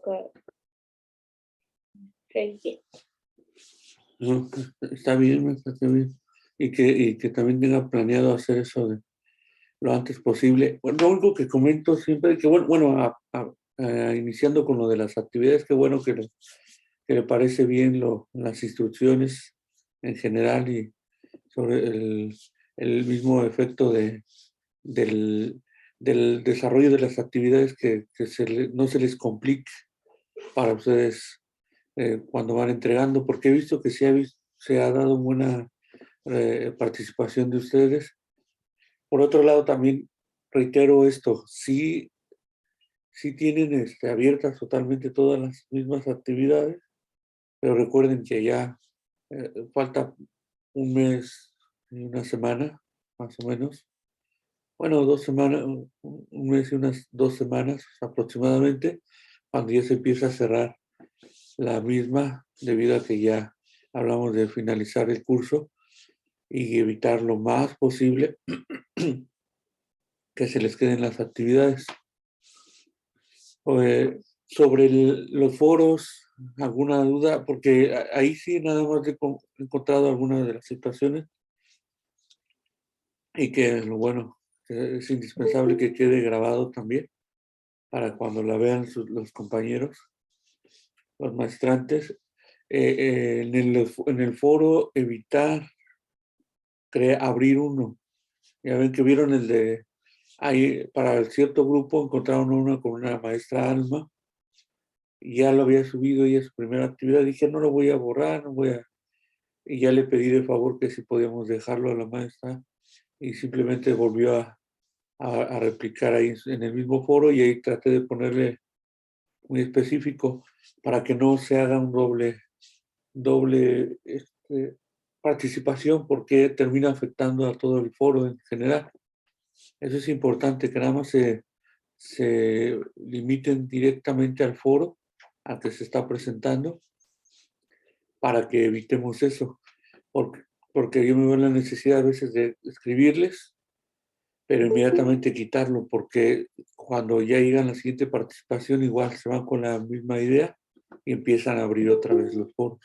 que estés bien. No, está bien, está bien. Y que también tenga planeado hacer eso de lo antes posible. Bueno, lo único que comento siempre, que iniciando con lo de las actividades, qué bueno que le parece bien las instrucciones en general y sobre el mismo efecto del desarrollo de las actividades que no se les complique para ustedes cuando van entregando, porque he visto que se ha dado buena participación de ustedes. Por otro lado, también reitero esto, sí tienen abiertas totalmente todas las mismas actividades, pero recuerden que ya falta un mes y una semana, más o menos. Bueno, 2 semanas, un mes y unas 2 semanas aproximadamente, cuando ya se empieza a cerrar la misma, debido a que ya hablamos de finalizar el curso y evitar lo más posible que se les queden las actividades. Sobre los foros, ¿alguna duda? Porque ahí sí nada más he encontrado algunas de las situaciones y que lo bueno, que es indispensable que quede grabado también para cuando la vean los compañeros, los maestrantes. En el foro evitar abrir uno. Ya ven que vieron el de ahí para el cierto grupo encontraron uno con una maestra Alma y ya lo había subido ella su primera actividad. Dije, no lo voy a borrar, no voy a... Y ya le pedí de favor que si podíamos dejarlo a la maestra y simplemente volvió a replicar ahí en el mismo foro y ahí traté de ponerle muy específico para que no se haga un doble participación porque termina afectando a todo el foro en general. Eso es importante, que nada más se limiten directamente al foro al que se está presentando para que evitemos eso. Porque yo me veo en la necesidad a veces de escribirles, pero inmediatamente quitarlo, porque cuando ya llegan a la siguiente participación igual se van con la misma idea y empiezan a abrir otra vez los foros.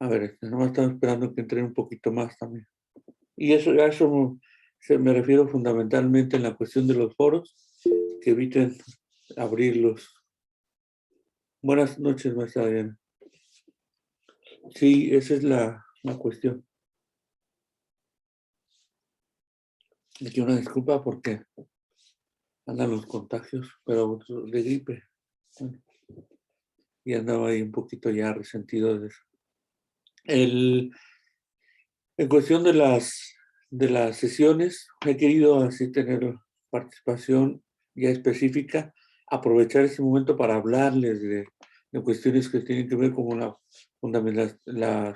A ver, nomás estamos esperando que entren un poquito más también. Y a eso me refiero fundamentalmente en la cuestión de los foros, que eviten abrirlos. Buenas noches, maestra Diana. Sí, esa es la cuestión. Me quiero una disculpa porque andan los contagios, pero de gripe. Bueno, y andaba ahí un poquito ya resentido de eso. En cuestión de las sesiones, he querido así tener participación ya específica, aprovechar ese momento para hablarles de cuestiones que tienen que ver con la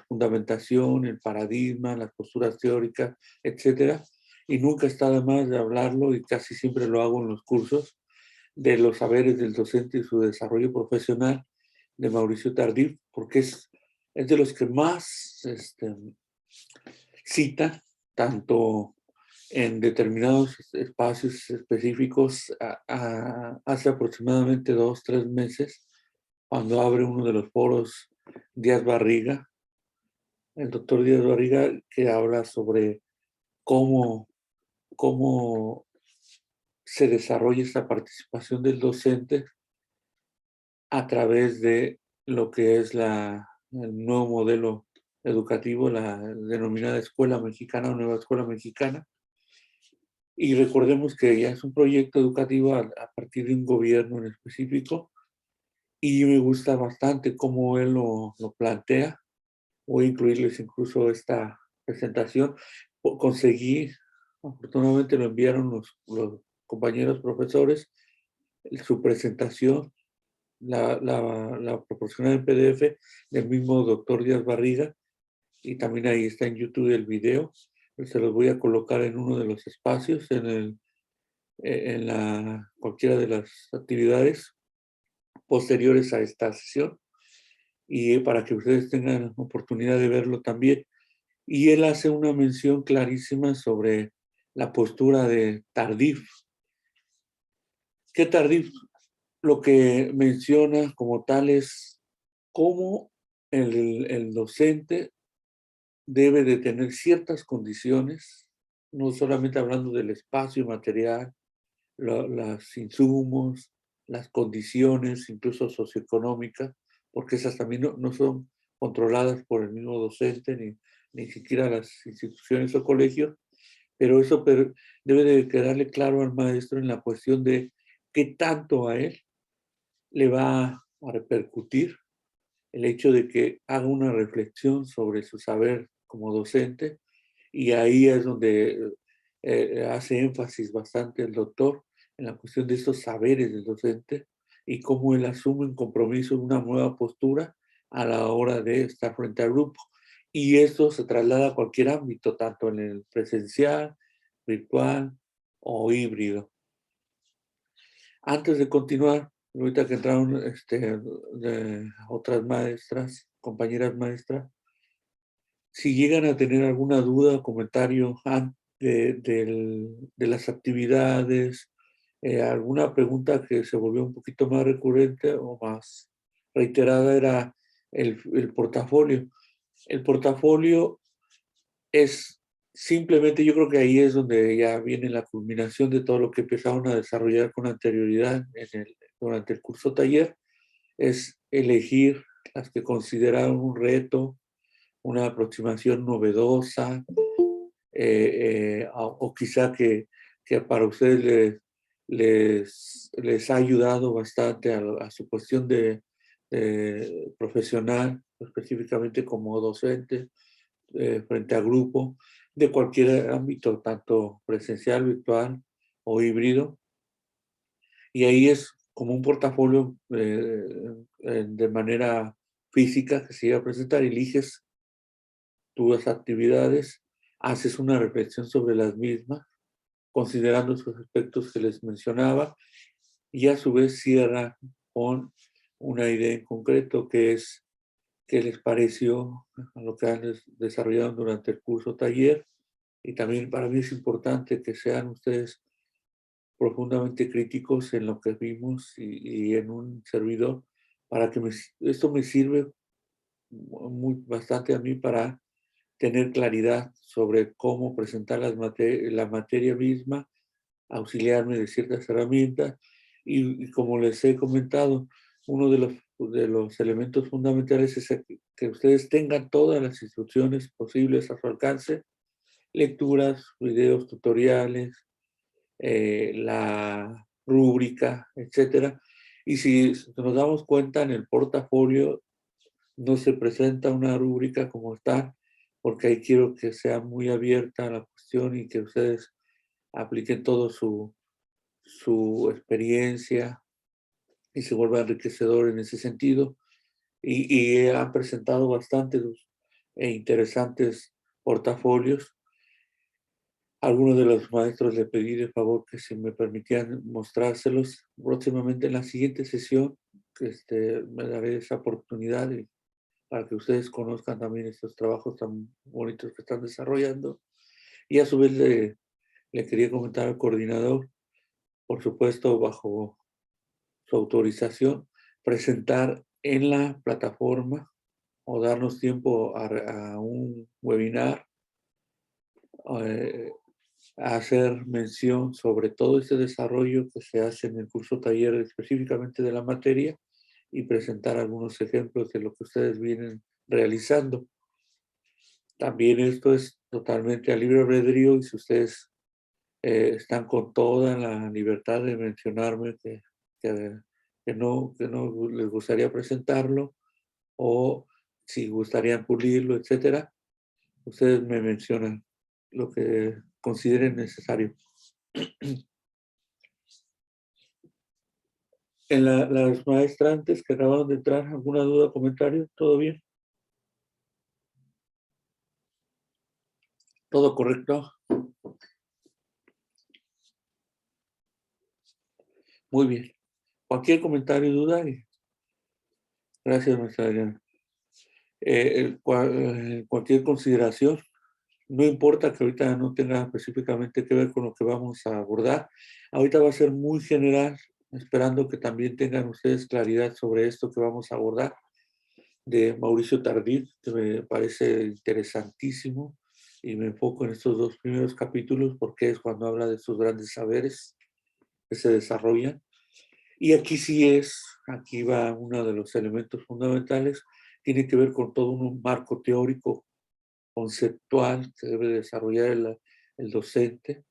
fundamentación, el paradigma, las posturas teóricas, etcétera. Y nunca está de más de hablarlo, y casi siempre lo hago en los cursos, de los saberes del docente y su desarrollo profesional de Mauricio Tardif, porque es de los que más cita, tanto en determinados espacios específicos, hace aproximadamente 2-3 meses, cuando abre uno de los foros Díaz Barriga, el doctor Díaz Barriga, que habla sobre cómo se desarrolla esta participación del docente a través de lo que es el nuevo modelo educativo, la denominada Escuela Mexicana o Nueva Escuela Mexicana. Y recordemos que ya es un proyecto educativo a partir de un gobierno en específico, y me gusta bastante cómo él lo plantea. Voy a incluirles incluso esta presentación. Conseguí, afortunadamente lo enviaron los compañeros profesores, su presentación, la proporcionada en PDF del mismo doctor Díaz Barriga, y también ahí está en YouTube el video. Se los voy a colocar en uno de los espacios, en cualquiera de las actividades posteriores a esta sesión, y para que ustedes tengan oportunidad de verlo también. Y él hace una mención clarísima sobre la postura de Tardif, qué tardío. Lo que menciona como tal es cómo el docente debe de tener ciertas condiciones, no solamente hablando del espacio material, los insumos, las condiciones, incluso socioeconómicas, porque esas también no son controladas por el mismo docente, ni siquiera las instituciones o colegios, pero eso debe de quedarle claro al maestro en la cuestión de qué tanto a él le va a repercutir el hecho de que haga una reflexión sobre su saber como docente, y ahí es donde hace énfasis bastante el doctor en la cuestión de estos saberes del docente y cómo él asume un compromiso, una nueva postura a la hora de estar frente al grupo. Y esto se traslada a cualquier ámbito, tanto en el presencial, virtual o híbrido. Antes de continuar, ahorita que entraron otras maestras, compañeras maestras, si llegan a tener alguna duda o comentario de las actividades, alguna pregunta que se volvió un poquito más recurrente o más reiterada era el portafolio. El portafolio es simplemente, yo creo que ahí es donde ya viene la culminación de todo lo que empezaron a desarrollar con anterioridad durante el curso taller, es elegir las que consideraron un reto, una aproximación novedosa, o quizá que para ustedes les ha ayudado bastante a su cuestión de profesional, específicamente como docente, frente a grupo, de cualquier ámbito, tanto presencial, virtual o híbrido. Y ahí es como un portafolio de manera física que se iba a presentar, eliges tus actividades, haces una reflexión sobre las mismas, considerando esos aspectos que les mencionaba, y a su vez cierra con una idea en concreto que es qué les pareció a lo que han desarrollado durante el curso taller. Y también para mí es importante que sean ustedes profundamente críticos en lo que vimos y en un servidor, para que esto me sirve bastante a mí para tener claridad sobre cómo presentar la materia misma, auxiliarme de ciertas herramientas y como les he comentado, uno de los elementos fundamentales es que ustedes tengan todas las instrucciones posibles a su alcance, lecturas, videos, tutoriales, la rúbrica, etcétera. Y si nos damos cuenta en el portafolio, no se presenta una rúbrica como está, porque ahí quiero que sea muy abierta la cuestión y que ustedes apliquen todo su experiencia y se vuelva enriquecedor en ese sentido. Y han presentado bastantes e interesantes portafolios. Algunos de los maestros le pedí de favor que si me permitían mostrárselos próximamente en la siguiente sesión, que me daré esa oportunidad para que ustedes conozcan también estos trabajos tan bonitos que están desarrollando. Y a su vez le quería comentar al coordinador, por supuesto, bajo su autorización, presentar en la plataforma o darnos tiempo a un webinar, eh, a hacer mención sobre todo este desarrollo que se hace en el curso taller específicamente de la materia y presentar algunos ejemplos de lo que ustedes vienen realizando. También esto es totalmente a libre albedrío y si ustedes están con toda la libertad de mencionarme que, que no les gustaría presentarlo o si gustarían pulirlo, etcétera, ustedes me mencionan lo que consideren necesario. En las maestrantes que acabaron de entrar, ¿alguna duda o comentario? ¿Todo bien? ¿Todo correcto? Muy bien. Cualquier comentario, duda. Gracias, maestra Adriana. Cualquier consideración, no importa que ahorita no tenga específicamente que ver con lo que vamos a abordar. Ahorita va a ser muy general esperando que también tengan ustedes claridad sobre esto que vamos a abordar, de Mauricio Tardif, que me parece interesantísimo, y me enfoco en estos dos primeros capítulos porque es cuando habla de estos grandes saberes que se desarrollan. Y aquí va uno de los elementos fundamentales, tiene que ver con todo un marco teórico, conceptual que debe desarrollar el docente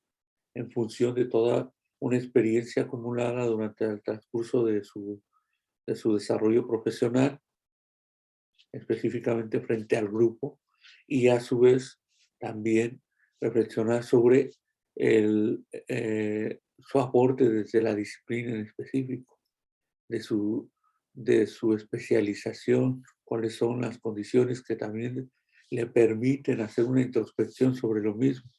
en función de toda una experiencia acumulada durante el transcurso de su desarrollo profesional, específicamente frente al grupo, y a su vez también reflexionar sobre su aporte desde la disciplina en específico, de su especialización, cuáles son las condiciones que también le permiten hacer una introspección sobre lo mismo.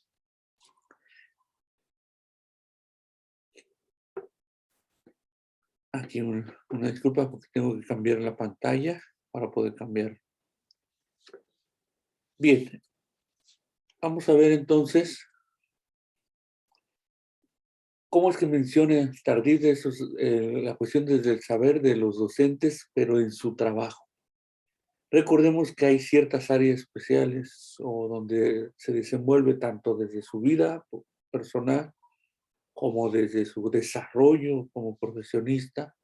Aquí una disculpa porque tengo que cambiar la pantalla para poder cambiar. Bien, vamos a ver entonces cómo es que menciona Tardif la cuestión desde el saber de los docentes, pero en su trabajo. Recordemos que hay ciertas áreas especiales o donde se desenvuelve tanto desde su vida personal como desde su desarrollo como profesionista,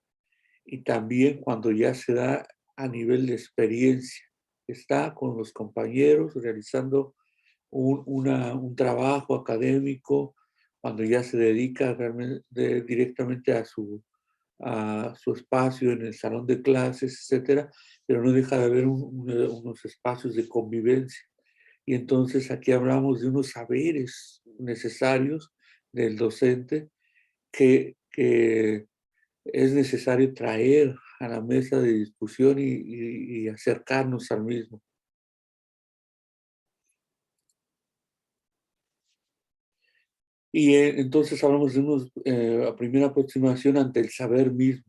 y también cuando ya se da a nivel de experiencia. Está con los compañeros realizando un trabajo académico, cuando ya se dedica realmente directamente a su espacio en el salón de clases, etcétera, pero no deja de haber unos espacios de convivencia. Y entonces aquí hablamos de unos saberes necesarios del docente que es necesario traer a la mesa de discusión y acercarnos al mismo. Y entonces hablamos de la primera aproximación ante el saber mismo.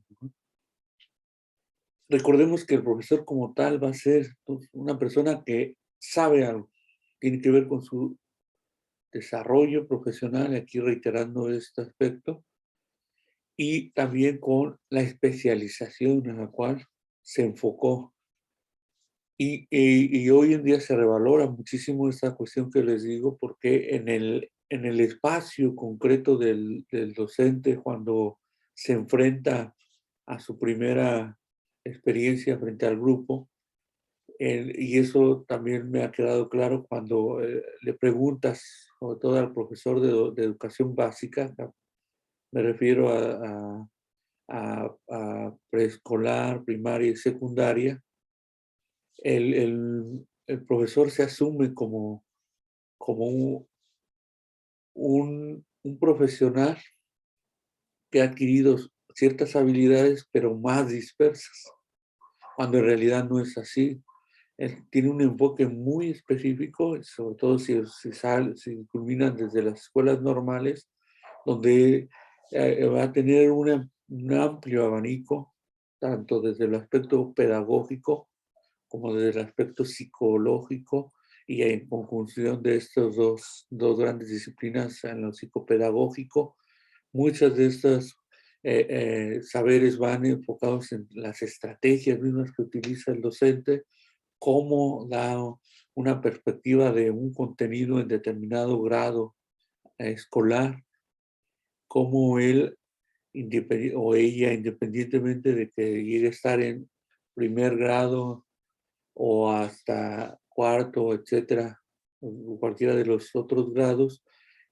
Recordemos que el profesor como tal va a ser una persona que sabe algo, tiene que ver con su desarrollo profesional, aquí reiterando este aspecto, y también con la especialización en la cual se enfocó. Y hoy en día se revalora muchísimo esta cuestión que les digo, porque en el espacio concreto del docente, cuando se enfrenta a su primera experiencia frente al grupo, y eso también me ha quedado claro cuando le preguntas, sobre todo al profesor de educación básica, me refiero a preescolar, primaria y secundaria, el profesor se asume como un profesional que ha adquirido ciertas habilidades, pero más dispersas, cuando en realidad no es así. Él tiene un enfoque muy específico, sobre todo si culminan desde las escuelas normales, donde va a tener un amplio abanico, tanto desde el aspecto pedagógico como desde el aspecto psicológico, y en conjunción de estas dos grandes disciplinas en lo psicopedagógico, muchas de estas saberes van enfocados en las estrategias mismas que utiliza el docente, cómo da una perspectiva de un contenido en determinado grado escolar, cómo él o ella, independientemente de que llegue a estar en primer grado o hasta cuarto, etcétera, o cualquiera de los otros grados,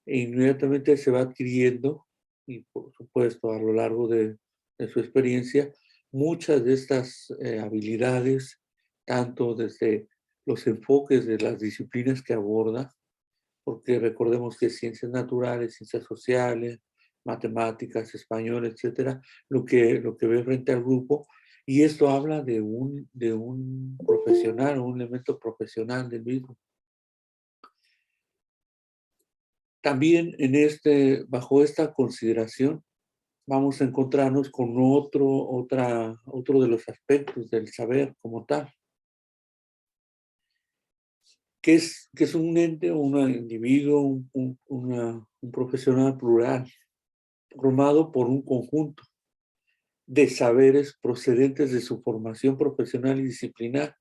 e inmediatamente se va adquiriendo, y por supuesto a lo largo de su experiencia, muchas de estas habilidades, tanto desde los enfoques de las disciplinas que aborda, porque recordemos que ciencias naturales, ciencias sociales, matemáticas, español, etcétera, lo que ve frente al grupo, y esto habla de un profesional, un elemento profesional del mismo. También bajo esta consideración, vamos a encontrarnos con otro de los aspectos del saber como tal, que es un ente, un individuo, un profesional plural, formado por un conjunto. de saberes procedentes de su formación profesional y disciplinar,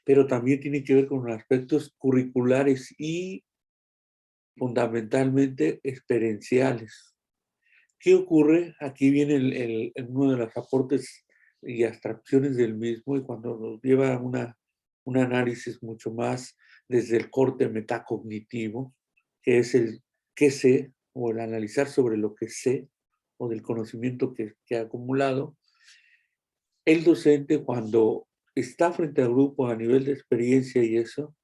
pero también tiene que ver con aspectos curriculares y fundamentalmente experienciales. ¿Qué ocurre? Aquí viene uno de los aportes y abstracciones del mismo, y cuando nos lleva a un análisis mucho más desde el corte metacognitivo, que es el qué sé, o el analizar sobre lo que sé, o del conocimiento que ha acumulado. El docente, cuando está frente al grupo a nivel de experiencia y eso,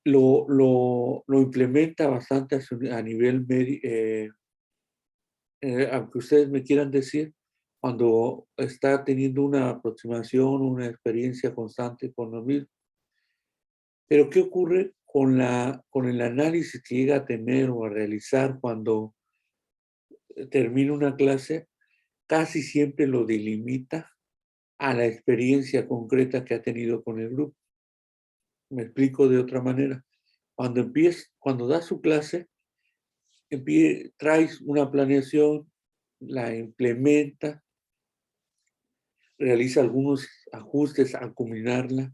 lo implementa bastante a nivel aunque ustedes me quieran decir, cuando está teniendo una aproximación, una experiencia constante con lo mismo. Pero ¿qué ocurre con el análisis que llega a tener o a realizar cuando termina una clase? Casi siempre lo delimita a la experiencia concreta que ha tenido con el grupo. Me explico de otra manera. Cuando da su clase, traes una planeación, la implementa, realiza algunos ajustes al combinarla,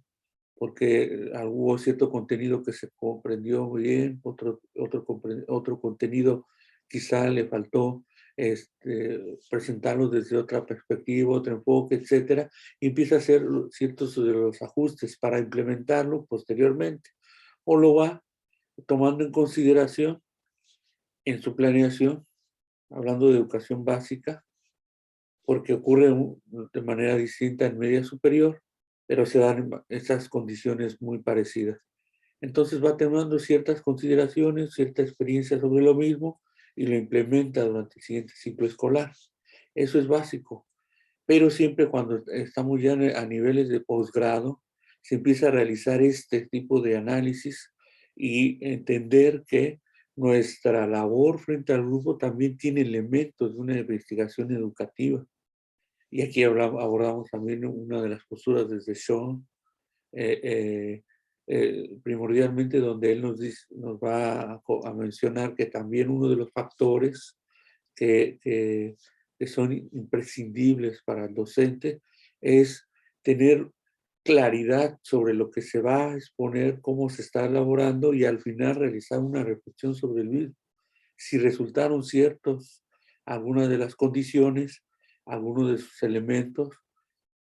porque hubo cierto contenido que se comprendió bien, otro contenido quizá le faltó presentarlo desde otra perspectiva, otro enfoque, etcétera, y empieza a hacer ciertos de los ajustes para implementarlo posteriormente, o lo va tomando en consideración en su planeación, hablando de educación básica, porque ocurre de manera distinta en media superior, pero se dan esas condiciones muy parecidas. Entonces va tomando ciertas consideraciones, cierta experiencia sobre lo mismo y lo implementa durante el siguiente ciclo escolar. Eso es básico. Pero siempre cuando estamos ya a niveles de posgrado, se empieza a realizar este tipo de análisis y entender que nuestra labor frente al grupo también tiene elementos de una investigación educativa. Y aquí abordamos también una de las posturas desde Sean, primordialmente donde él nos va a mencionar que también uno de los factores que son imprescindibles para el docente es tener claridad sobre lo que se va a exponer, cómo se está elaborando y al final realizar una reflexión sobre el mismo. Si resultaron ciertos algunas de las condiciones, algunos de sus elementos,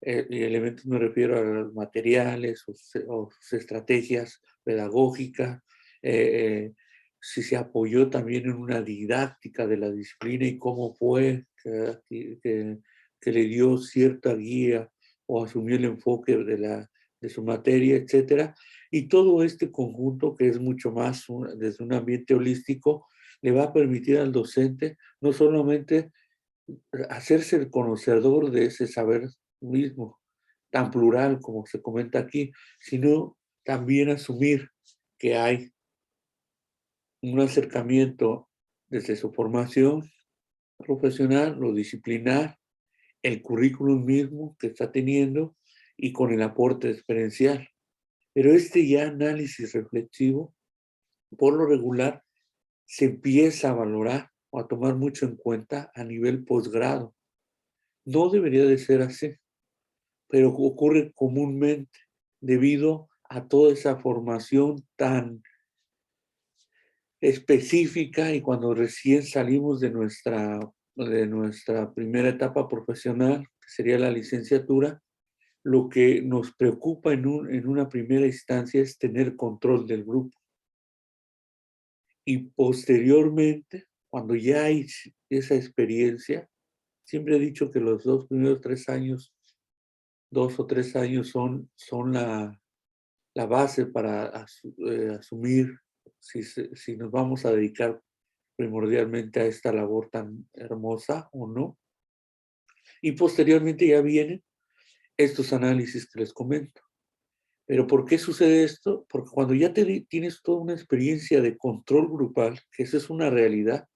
y elementos me refiero a los materiales o sus estrategias pedagógicas, si se apoyó también en una didáctica de la disciplina y cómo fue que le dio cierta guía o asumió el enfoque de su materia, etcétera. Y todo este conjunto, que es mucho más desde un ambiente holístico, le va a permitir al docente no solamente hacerse el conocedor de ese saber mismo, tan plural como se comenta aquí, sino también asumir que hay un acercamiento desde su formación profesional, lo disciplinar, el currículum mismo que está teniendo y con el aporte experiencial. Pero este ya análisis reflexivo, por lo regular, se empieza a valorar o a tomar mucho en cuenta a nivel posgrado. No debería de ser así, pero ocurre comúnmente debido a toda esa formación tan específica y cuando recién salimos de nuestra primera etapa profesional, que sería la licenciatura, lo que nos preocupa en una primera instancia es tener control del grupo. Y posteriormente, cuando ya hay esa experiencia, siempre he dicho que los 2 o 3 años, 2 o 3 años son la base para asumir si nos vamos a dedicar primordialmente a esta labor tan hermosa o no. Y posteriormente ya vienen estos análisis que les comento. Pero ¿por qué sucede esto? Porque cuando ya tienes toda una experiencia de control grupal, que eso es una realidad,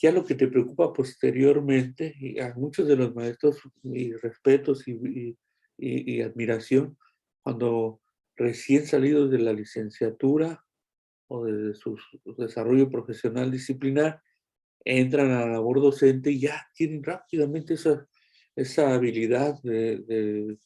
ya lo que te preocupa posteriormente, y a muchos de los maestros, mis respetos y admiración, cuando recién salidos de la licenciatura o de su desarrollo profesional disciplinar, entran a la labor docente y ya tienen rápidamente esa habilidad de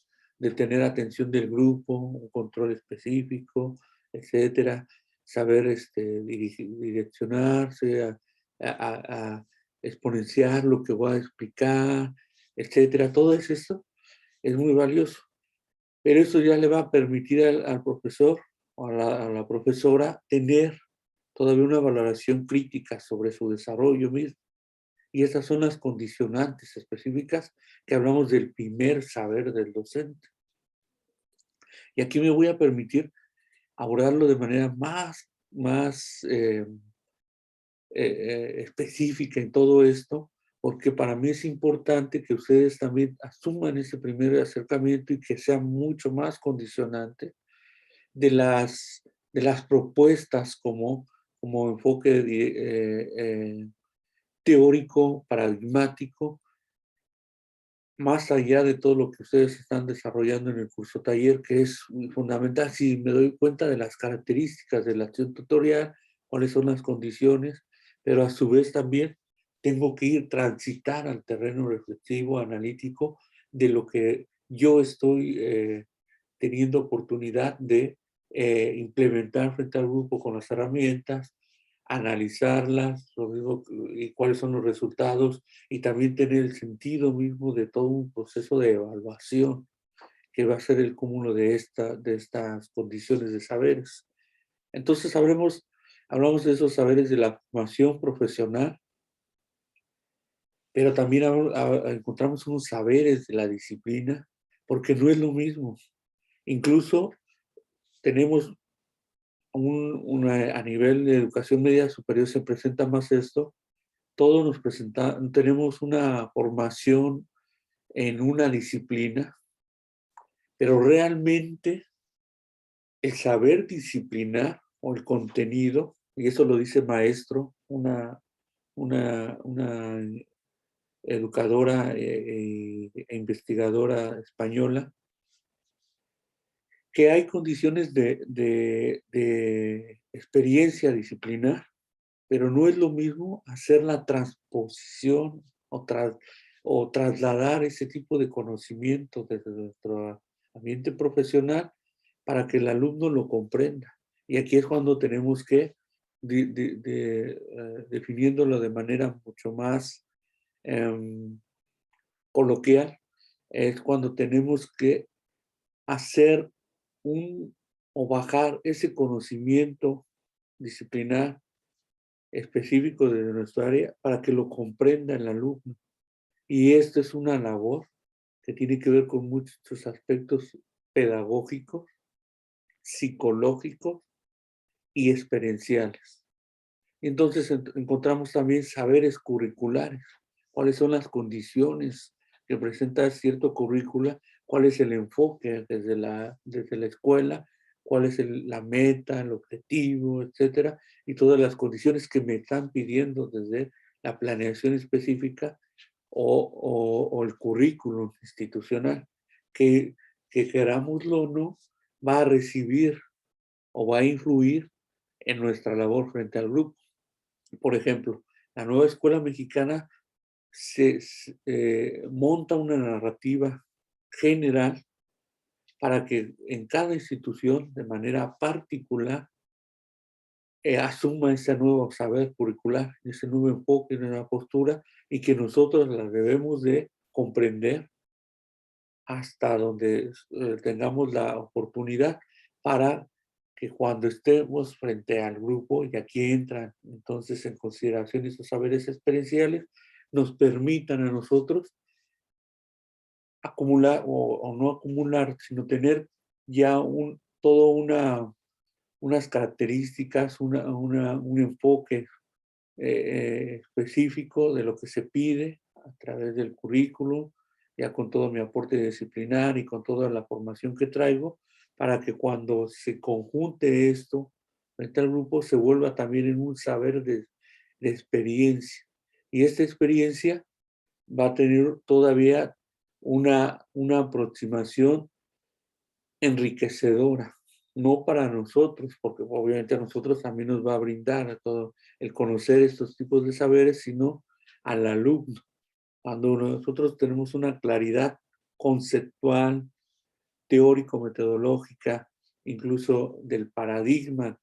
tener atención del grupo, un control específico, etcétera, saber direccionarse, a exponenciar lo que voy a explicar, etcétera. Todo eso es muy valioso, pero eso ya le va a permitir al profesor o a la profesora tener todavía una valoración crítica sobre su desarrollo mismo. Y esas son las condicionantes específicas que hablamos del primer saber del docente. Y aquí me voy a permitir abordarlo de manera más específica en todo esto, porque para mí es importante que ustedes también asuman ese primer acercamiento y que sea mucho más condicionante de las propuestas como enfoque teórico, paradigmático, más allá de todo lo que ustedes están desarrollando en el curso taller, que es fundamental. Si me doy cuenta de las características de la acción tutorial, cuáles son las condiciones, pero a su vez también tengo que transitar al terreno reflexivo, analítico, de lo que yo estoy teniendo oportunidad de implementar frente al grupo con las herramientas, analizarlas, lo mismo, y cuáles son los resultados, y también tener el sentido mismo de todo un proceso de evaluación que va a ser el cúmulo de estas condiciones de saberes. Entonces hablamos de esos saberes de la formación profesional, pero también encontramos unos saberes de la disciplina, porque no es lo mismo. Incluso tenemos a nivel de educación media superior se presenta más esto. Todos tenemos una formación en una disciplina, pero realmente el saber disciplinar o el contenido, y eso lo dice Maestro, una educadora e investigadora española, que hay condiciones de experiencia disciplinar, pero no es lo mismo hacer la transposición o trasladar ese tipo de conocimiento desde nuestro ambiente profesional para que el alumno lo comprenda. Y aquí es cuando tenemos que, definiéndolo de manera mucho más coloquial, es cuando tenemos que hacer o bajar ese conocimiento disciplinar específico de nuestra área para que lo comprenda el alumno. Y esto es una labor que tiene que ver con muchos aspectos pedagógicos, psicológicos y experienciales. Entonces encontramos también saberes curriculares, cuáles son las condiciones que presenta cierto currícula, cuál es el enfoque desde la escuela, cuál es la meta, el objetivo, etcétera, y todas las condiciones que me están pidiendo desde la planeación específica o el currículum institucional, que querámoslo o no, va a recibir o va a influir en nuestra labor frente al grupo. Por ejemplo, la nueva escuela mexicana monta una narrativa general para que en cada institución, de manera particular, asuma ese nuevo saber curricular, ese nuevo enfoque, esa nueva postura, y que nosotros la debemos de comprender hasta donde tengamos la oportunidad para que cuando estemos frente al grupo, y aquí entran entonces en consideración esos saberes experienciales, nos permitan a nosotros acumular o no acumular, sino tener ya unas características, un enfoque específico de lo que se pide a través del currículum, ya con todo mi aporte disciplinar y con toda la formación que traigo, para que cuando se conjunte esto frente al grupo se vuelva también en un saber de experiencia. Y esta experiencia va a tener todavía una aproximación enriquecedora, no para nosotros, porque obviamente a nosotros también nos va a brindar todo el conocer estos tipos de saberes, sino al alumno. Cuando nosotros tenemos una claridad conceptual, teórico-metodológica, incluso del paradigma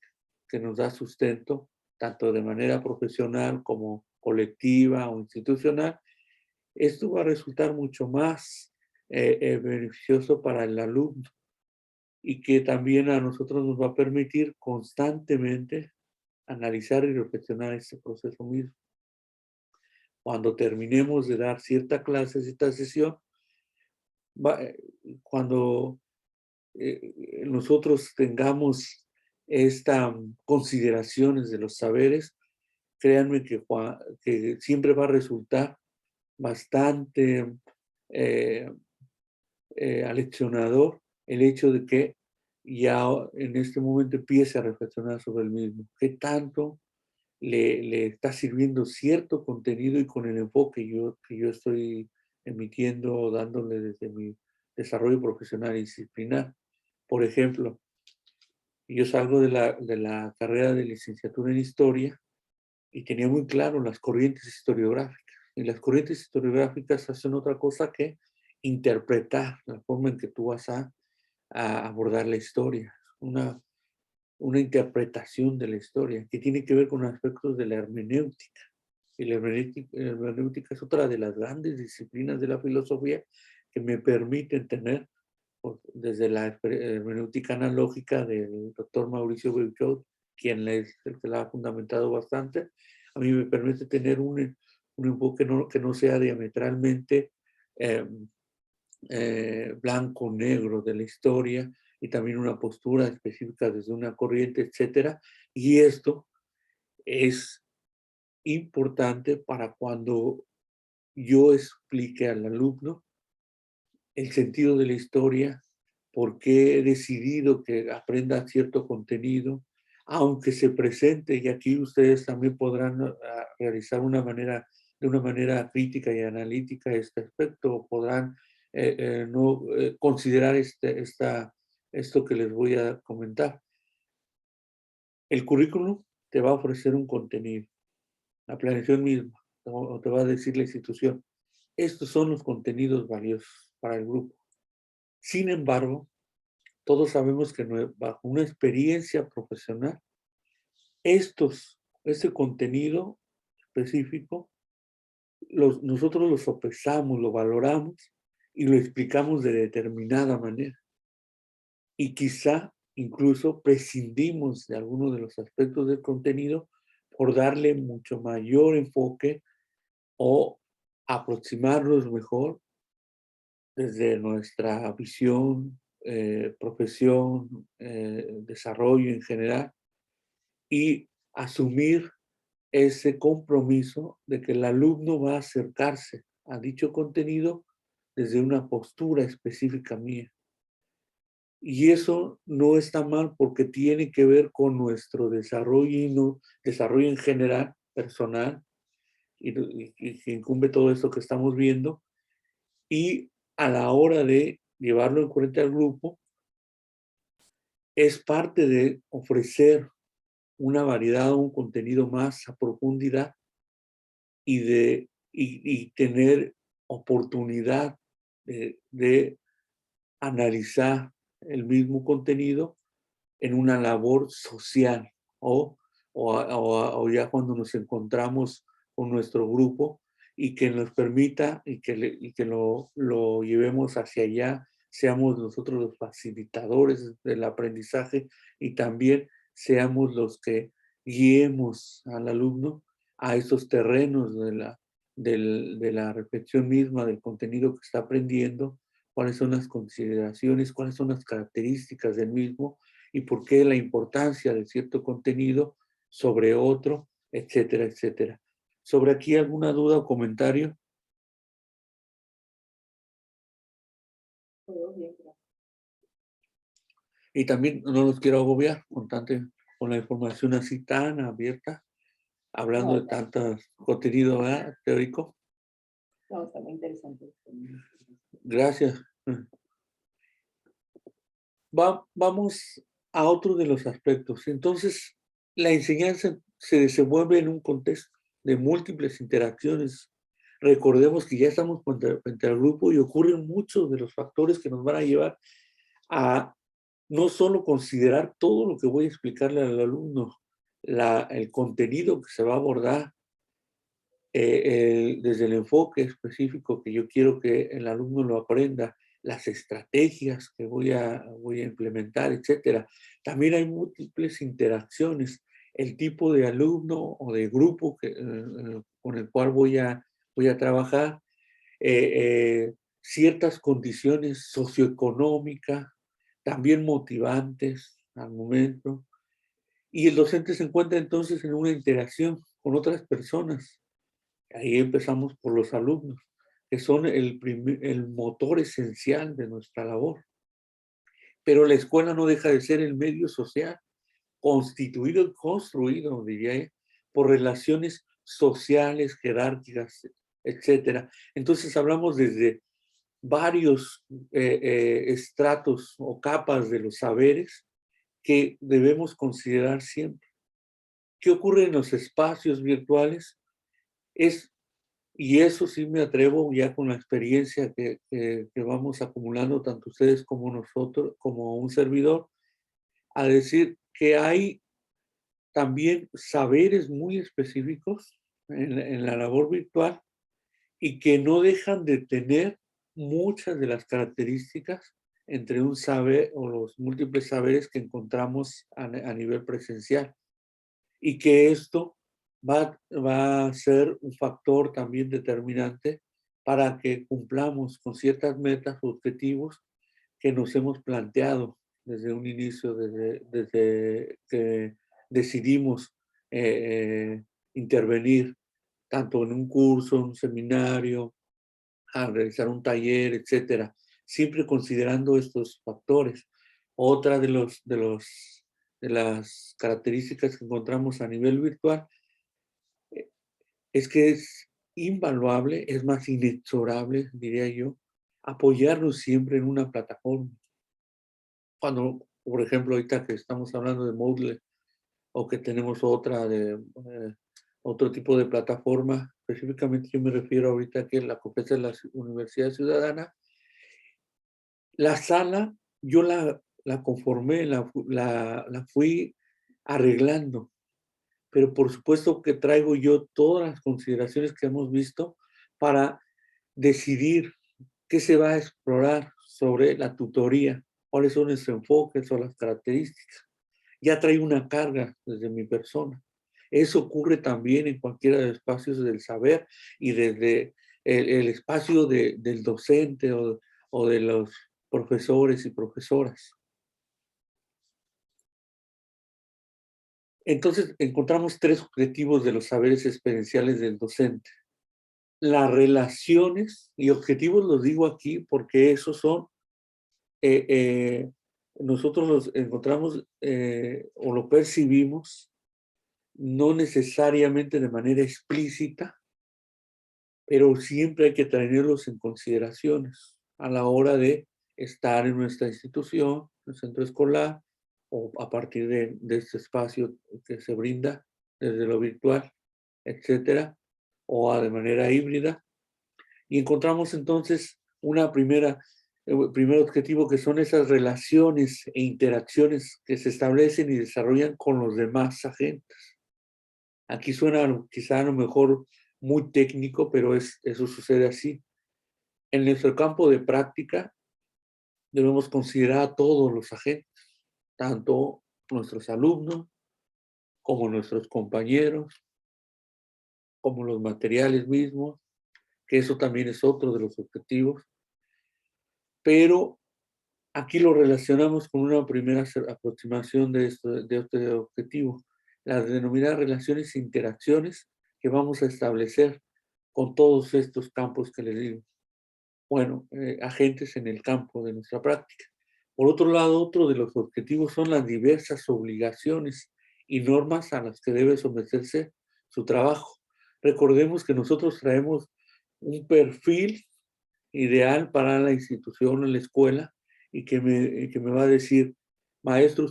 que nos da sustento, tanto de manera profesional como colectiva o institucional, esto va a resultar mucho más beneficioso para el alumno y que también a nosotros nos va a permitir constantemente analizar y reflexionar este proceso mismo. Cuando terminemos de dar cierta clase, cierta sesión, cuando nosotros tengamos estas consideraciones de los saberes, créanme que siempre va a resultar bastante aleccionador el hecho de que ya en este momento empiece a reflexionar sobre el mismo. ¿Qué tanto le está sirviendo cierto contenido y con el enfoque que yo estoy emitiendo o dándole desde mi desarrollo profesional y disciplinar? Por ejemplo, yo salgo de la carrera de licenciatura en historia y tenía muy claro las corrientes historiográficas. Y las corrientes historiográficas hacen otra cosa que interpretar la forma en que tú vas a abordar la historia. Una interpretación de la historia que tiene que ver con aspectos de la hermenéutica. Y la hermenéutica es otra de las grandes disciplinas de la filosofía que me permiten tener, desde la hermenéutica analógica del doctor Mauricio Beuchot, quien es el que la ha fundamentado bastante, a mí me permite tener un enfoque que no sea diametralmente blanco-negro de la historia y también una postura específica desde una corriente, etcétera. Y esto es importante para cuando yo explique al alumno el sentido de la historia, por qué he decidido que aprenda cierto contenido, aunque se presente, y aquí ustedes también podrán realizar de una manera crítica y analítica este aspecto, podrán no considerar esto que les voy a comentar. El currículum te va a ofrecer un contenido, la planeación misma, o te va a decir la institución. Estos son los contenidos valiosos para el grupo. Sin embargo, todos sabemos que bajo una experiencia profesional, este contenido específico, nosotros lo sopesamos, lo valoramos y lo explicamos de determinada manera. Y quizá incluso prescindimos de algunos de los aspectos del contenido por darle mucho mayor enfoque o aproximarnos mejor desde nuestra visión, profesión, desarrollo en general, y asumir ese compromiso de que el alumno va a acercarse a dicho contenido desde una postura específica mía. Y eso no está mal porque tiene que ver con nuestro desarrollo en general, personal, y que incumbe todo esto que estamos viendo. Y a la hora de llevarlo en cuenta al grupo, es parte de ofrecer una variedad, un contenido más a profundidad y tener oportunidad de analizar el mismo contenido en una labor social o ya cuando nos encontramos con nuestro grupo y que nos permita y que lo llevemos hacia allá, seamos nosotros los facilitadores del aprendizaje y también seamos los que guiemos al alumno a esos terrenos de la reflexión misma del contenido que está aprendiendo, cuáles son las consideraciones, cuáles son las características del mismo y por qué la importancia de cierto contenido sobre otro, etcétera, etcétera. ¿Sobre aquí alguna duda o comentario? Y también no los quiero agobiar con la información así tan abierta, hablando de tanto contenido teórico. No, está muy interesante. Gracias. Vamos a otro de los aspectos. Entonces, la enseñanza se desenvuelve en un contexto de múltiples interacciones. Recordemos que ya estamos frente al grupo y ocurren muchos de los factores que nos van a llevar a no solo considerar todo lo que voy a explicarle al alumno, el contenido que se va a abordar, desde el enfoque específico que yo quiero que el alumno lo aprenda, las estrategias que voy a implementar, etcétera. También hay múltiples interacciones, el tipo de alumno o de grupo con el cual voy a trabajar, ciertas condiciones socioeconómicas, también motivantes al momento. Y el docente se encuentra entonces en una interacción con otras personas. Ahí empezamos por los alumnos, que son el motor esencial de nuestra labor. Pero la escuela no deja de ser el medio social, constituido y construido, diría, por relaciones sociales, jerárquicas, etcétera. Entonces hablamos desde varios estratos o capas de los saberes que debemos considerar siempre. ¿Qué ocurre en los espacios virtuales? Y eso sí me atrevo ya con la experiencia que vamos acumulando, tanto ustedes como nosotros, como un servidor, a decir que hay también saberes muy específicos en la labor virtual y que no dejan de tener muchas de las características entre un saber o los múltiples saberes que encontramos a nivel presencial. Y que esto va a ser un factor también determinante para que cumplamos con ciertas metas o objetivos que nos hemos planteado desde un inicio, desde que decidimos intervenir tanto en un curso, un seminario, a realizar un taller, etcétera, siempre considerando estos factores. Otra de las características que encontramos a nivel virtual es que es invaluable, es más inexorable, diría yo, apoyarnos siempre en una plataforma. Cuando, por ejemplo, ahorita que estamos hablando de Moodle o que tenemos otra otro tipo de plataforma, específicamente yo me refiero ahorita que la competencia de la Universidad Ciudadana, la sala yo la conformé, la fui arreglando, pero por supuesto que traigo yo todas las consideraciones que hemos visto para decidir qué se va a explorar sobre la tutoría, cuáles son los enfoques o las características. Ya traigo una carga desde mi persona. Eso ocurre también en cualquiera de los espacios del saber y desde el espacio del docente o de los profesores y profesoras. Entonces, encontramos tres objetivos de los saberes experienciales del docente. Las relaciones, y objetivos los digo aquí porque esos son, nosotros los encontramos o lo percibimos, no necesariamente de manera explícita, pero siempre hay que tenerlos en consideraciones a la hora de estar en nuestra institución, en el centro escolar, o a partir de este espacio que se brinda desde lo virtual, etcétera, o de manera híbrida. Y encontramos entonces primer objetivo que son esas relaciones e interacciones que se establecen y desarrollan con los demás agentes. Aquí suena quizá a lo mejor muy técnico, pero eso sucede así. En nuestro campo de práctica debemos considerar a todos los agentes, tanto nuestros alumnos como nuestros compañeros, como los materiales mismos, que eso también es otro de los objetivos. Pero aquí lo relacionamos con una primera aproximación de este objetivo, las denominadas relaciones e interacciones que vamos a establecer con todos estos campos que les digo. Bueno, agentes en el campo de nuestra práctica. Por otro lado, otro de los objetivos son las diversas obligaciones y normas a las que debe someterse su trabajo. Recordemos que nosotros traemos un perfil ideal para la institución o la escuela y que me va a decir, maestro,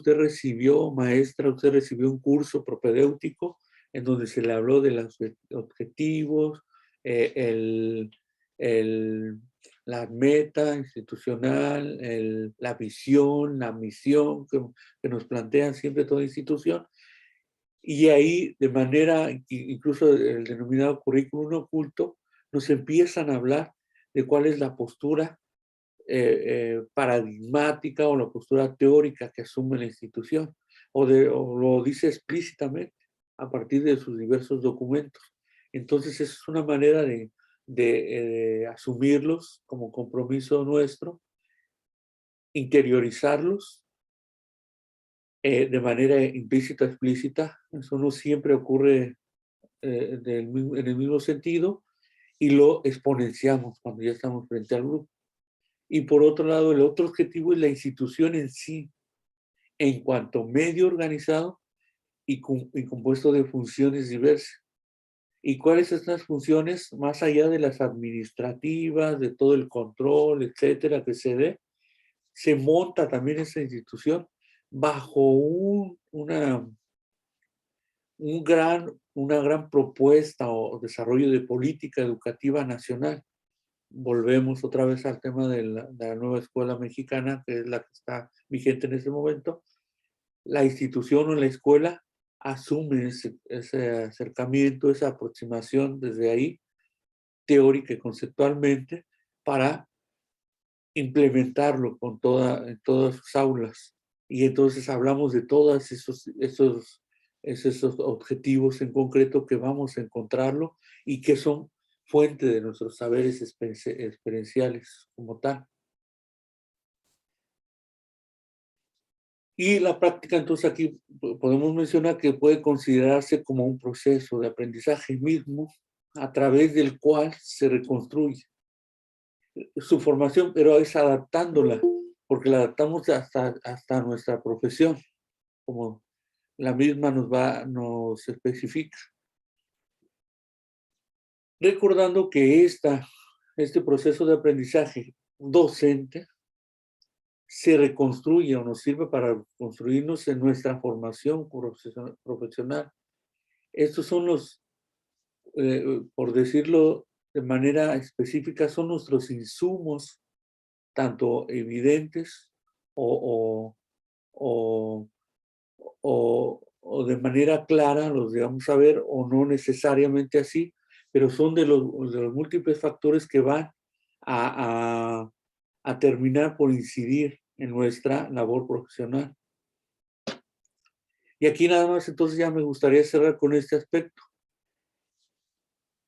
maestra, usted recibió un curso propedéutico en donde se le habló de los objetivos, el, la meta institucional, la visión, la misión que nos plantean siempre toda institución. Y ahí, de manera, incluso el denominado currículum oculto, nos empiezan a hablar de cuál es la postura paradigmática o la postura teórica que asume la institución, o lo dice explícitamente a partir de sus diversos documentos. Entonces, esa es una manera de asumirlos como compromiso nuestro, interiorizarlos de manera implícita, explícita. Eso no siempre ocurre en el mismo sentido, y lo exponenciamos cuando ya estamos frente al grupo. Y por otro lado, el otro objetivo es la institución en sí, en cuanto medio organizado y compuesto de funciones diversas. ¿Y cuáles son estas funciones? Más allá de las administrativas, de todo el control, etcétera, que se dé, se monta también esa institución bajo una gran propuesta o desarrollo de política educativa nacional. Volvemos otra vez al tema de la nueva escuela mexicana, que es la que está vigente en este momento. La institución o la escuela asume ese acercamiento, esa aproximación desde ahí, teórica y conceptualmente, para implementarlo en todas sus aulas. Y entonces hablamos de todos esos objetivos en concreto que vamos a encontrarlo y que son fuente de nuestros saberes experienciales como tal. Y la práctica, entonces aquí podemos mencionar que puede considerarse como un proceso de aprendizaje mismo a través del cual se reconstruye su formación, pero es adaptándola, porque la adaptamos hasta nuestra profesión, como la misma nos especifica. Recordando que este proceso de aprendizaje docente se reconstruye o nos sirve para construirnos en nuestra formación profesional. Estos son por decirlo de manera específica, son nuestros insumos, tanto evidentes o, o, o de manera clara, los digamos a ver, o no necesariamente así, pero son de los múltiples factores que van a terminar por incidir en nuestra labor profesional. Y aquí nada más, entonces ya me gustaría cerrar con este aspecto.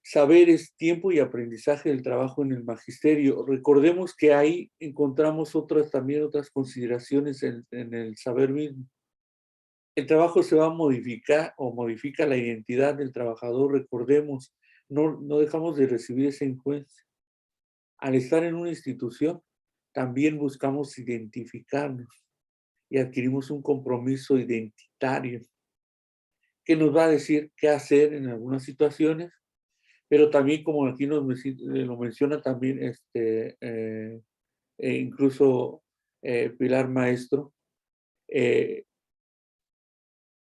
Saber es tiempo y aprendizaje del trabajo en el magisterio. Recordemos que ahí encontramos también otras consideraciones en el saber mismo. El trabajo se va a modificar o modifica la identidad del trabajador, recordemos, no dejamos de recibir esa influencia. Al estar en una institución, también buscamos identificarnos y adquirimos un compromiso identitario que nos va a decir qué hacer en algunas situaciones, pero también, como aquí lo menciona también incluso Pilar Maestro,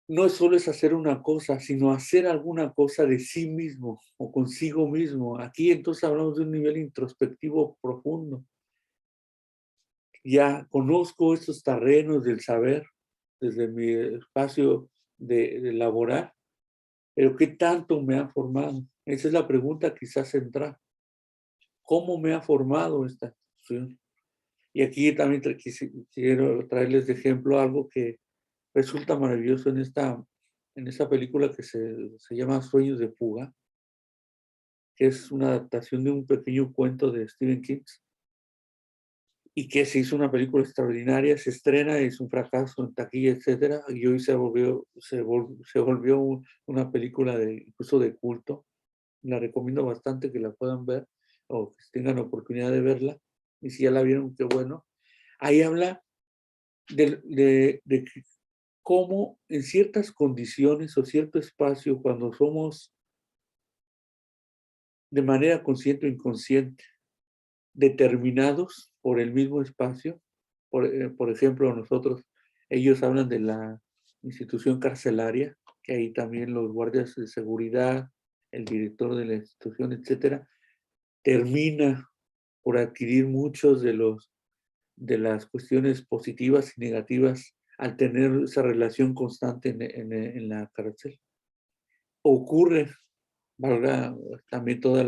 no solo es hacer una cosa, sino hacer alguna cosa de sí mismo o consigo mismo. Aquí entonces hablamos de un nivel introspectivo profundo. Ya conozco estos terrenos del saber desde mi espacio de laborar, pero ¿qué tanto me ha formado? Esa es la pregunta quizás central. ¿Cómo me ha formado esta institución? Y aquí también quiero traerles de ejemplo algo que resulta maravilloso en esta película que se llama Sueños de Fuga, que es una adaptación de un pequeño cuento de Stephen King, y que se hizo una película extraordinaria, se estrena, es un fracaso en taquilla, etcétera, y hoy se volvió una película incluso de culto. La recomiendo bastante que la puedan ver, o que tengan oportunidad de verla, y si ya la vieron, qué bueno. Ahí habla de cómo en ciertas condiciones o cierto espacio, cuando somos de manera consciente o inconsciente determinados por el mismo espacio, por ejemplo, nosotros ellos hablan de la institución carcelaria, que ahí también los guardias de seguridad, el director de la institución, etcétera, termina por adquirir muchos de las cuestiones positivas y negativas al tener esa relación constante en la cárcel. Ocurre, valga también todas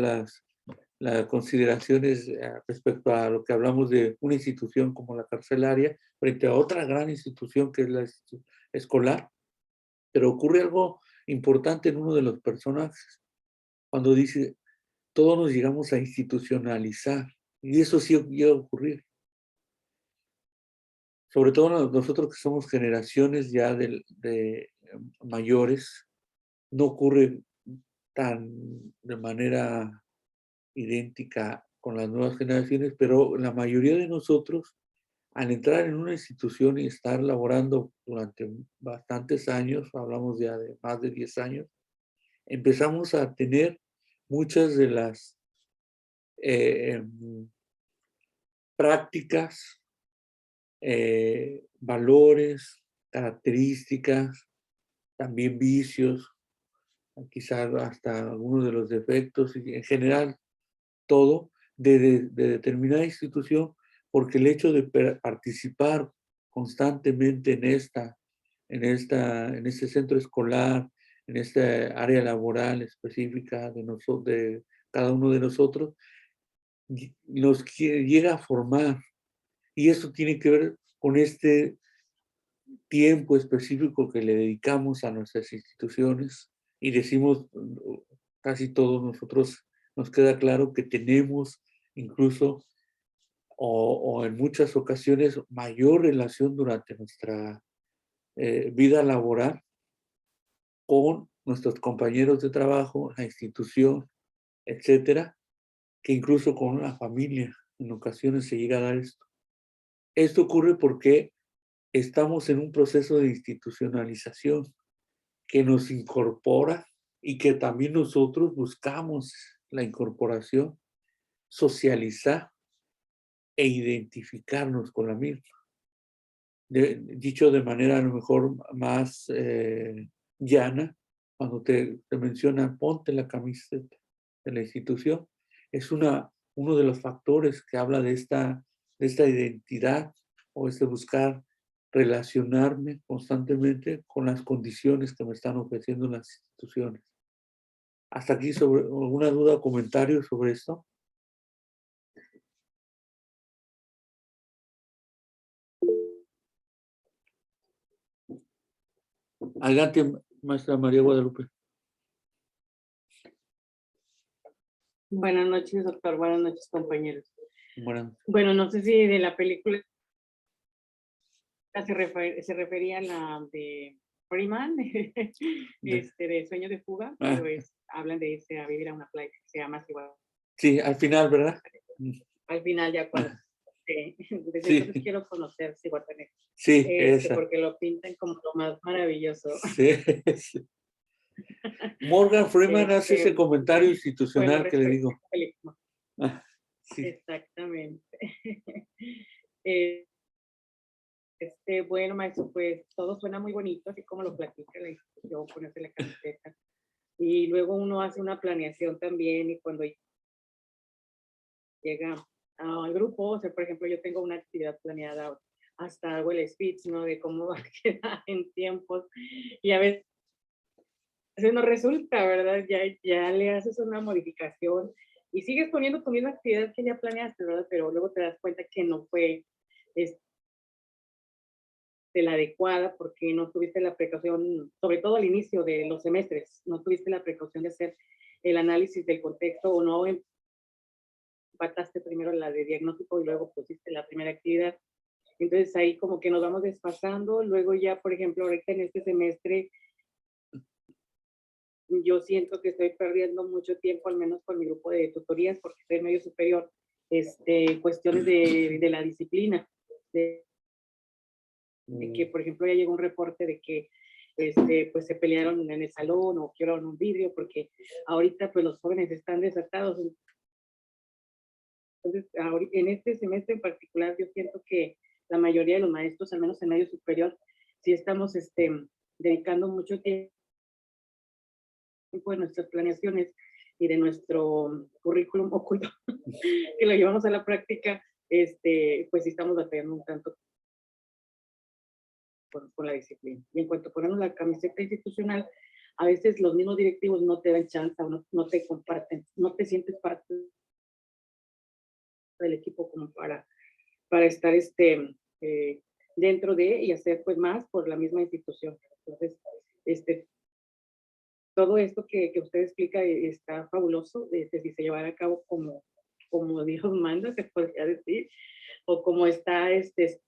las consideraciones respecto a lo que hablamos de una institución como la carcelaria frente a otra gran institución que es la escolar, pero ocurre algo importante en uno de los personajes, cuando dice, todos nos llegamos a institucionalizar, y eso sí llega a ocurrir. Sobre todo nosotros que somos generaciones ya de mayores, no ocurre de manera idéntica con las nuevas generaciones, pero la mayoría de nosotros, al entrar en una institución y estar laborando durante bastantes años, hablamos ya de más de 10 años, empezamos a tener muchas de las prácticas, valores, características, también vicios, quizás hasta algunos de los defectos, y en general todo de determinada institución, porque el hecho de participar constantemente en este centro escolar, en esta área laboral específica de cada uno de nosotros, nos llega a formar. Y eso tiene que ver con este tiempo específico que le dedicamos a nuestras instituciones, y decimos, casi todos nosotros, nos queda claro que tenemos incluso o en muchas ocasiones mayor relación durante nuestra vida laboral con nuestros compañeros de trabajo, la institución, etcétera, que incluso con la familia. En ocasiones se llega a dar esto. Esto ocurre porque estamos en un proceso de institucionalización que nos incorpora y que también nosotros buscamos la incorporación, socializar e identificarnos con la misma. Dicho de manera a lo mejor más llana, cuando te menciona ponte la camiseta de la institución, es uno de los factores que habla de esta identidad o este buscar relacionarme constantemente con las condiciones que me están ofreciendo las instituciones. ¿Hasta aquí sobre alguna duda o comentario sobre esto? Adelante, maestra María Guadalupe. Buenas noches, doctor. Buenas noches, compañeros. Bueno, Bueno, no sé si de la película se refería a la de Freeman, de Sueño de Fuga, pero hablan de irse a vivir a una playa que se llama igual. sí, al final, ¿verdad? Al final ya cuando desde Sí. entonces quiero conocer Zihuatanejo. Sí, esa. Porque lo pintan como lo más maravilloso. Sí, sí. Morgan Freeman hace ese comentario institucional bueno, que le digo. Sí. Exactamente. Bueno, maestro, pues todo suena muy bonito, así como lo platica la institución, ponerse la camiseta. Y luego uno hace una planeación también, y cuando llega al grupo, o sea, por ejemplo, yo tengo una actividad planeada, hasta hago el speech, ¿no? De cómo va a quedar en tiempos, y a veces no resulta, ¿verdad? Ya le haces una modificación y sigues poniendo tu misma actividad que ya planeaste, ¿verdad? Pero luego te das cuenta que no fue la adecuada porque no tuviste la precaución, sobre todo al inicio de los semestres, no tuviste la precaución de hacer el análisis del contexto, o no empataste primero la de diagnóstico y luego pusiste la primera actividad. Entonces ahí como que nos vamos desfasando. Luego ya, por ejemplo, ahorita en este semestre, yo siento que estoy perdiendo mucho tiempo, al menos con mi grupo de tutorías, porque estoy en medio superior, cuestiones de la disciplina, de que, por ejemplo, ya llegó un reporte de que pues se pelearon en el salón o quebraron un vidrio, porque ahorita pues los jóvenes están desatados. Entonces, en este semestre en particular, yo siento que la mayoría de los maestros, al menos en medio superior, sí estamos dedicando mucho tiempo de nuestras planeaciones y de nuestro currículum oculto, que lo llevamos a la práctica, pues sí estamos batallando un tanto con la disciplina. Y en cuanto a ponernos la camiseta institucional, a veces los mismos directivos no te dan chance o no te comparten, no te sientes parte del equipo como para estar dentro de y hacer pues más por la misma institución. Entonces, todo esto que usted explica está fabuloso, si se llevara a cabo como Dios manda, se podría decir, o como está escrito